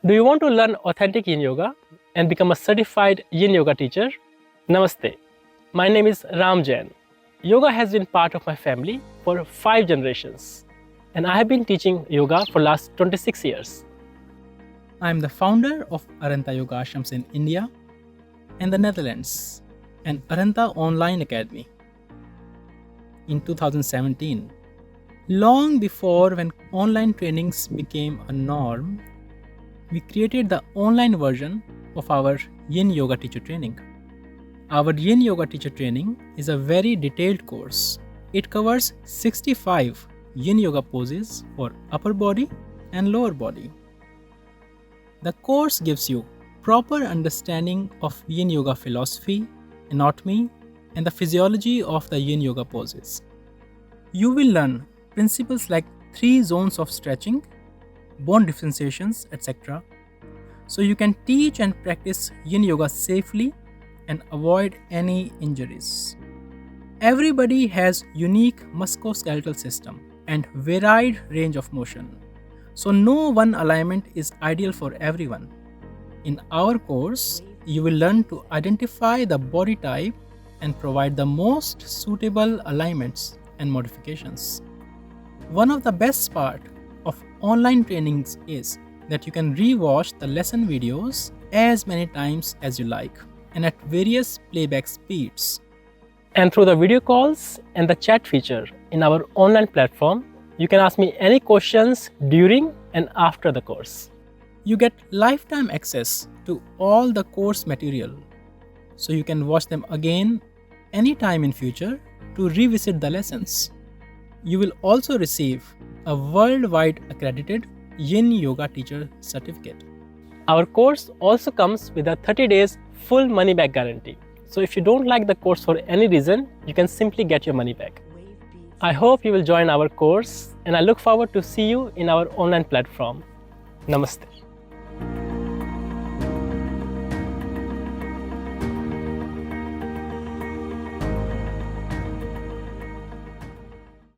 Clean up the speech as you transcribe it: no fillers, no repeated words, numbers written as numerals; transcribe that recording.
Do you want to learn authentic Yin Yoga and become a certified Yin Yoga teacher? Namaste. My name is Ram Jain. Yoga has been part of my family for 5 generations, and I have been teaching yoga for last 26 years. I am the founder of Arhanta Yoga Ashrams in India and the Netherlands and Arhanta Online Academy. In 2017, long before when online trainings became a norm, we created the online version of our Yin Yoga teacher training. Our Yin Yoga teacher training is a very detailed course. It covers 65 Yin Yoga poses for upper body and lower body. The course gives you proper understanding of Yin Yoga philosophy, anatomy, and the physiology of the Yin Yoga poses. You will learn principles like 3 zones of stretching, bone differentiations, etc. So you can teach and practice Yin Yoga safely and avoid any injuries. Everybody has unique musculoskeletal system and varied range of motion. So no one alignment is ideal for everyone. In our course, you will learn to identify the body type and provide the most suitable alignments and modifications. One of the best part of online trainings is that you can re-watch the lesson videos as many times as you like and at various playback speeds. And through the video calls and the chat feature in our online platform, you can ask me any questions during and after the course. You get lifetime access to all the course material, so you can watch them again anytime in future to revisit the lessons. You will also receive a worldwide accredited Yin Yoga teacher certificate. Our course also comes with a 30 days full money back guarantee. So if you don't like the course for any reason, you can simply get your money back. I hope you will join our course, and I look forward to see you in our online platform. Namaste.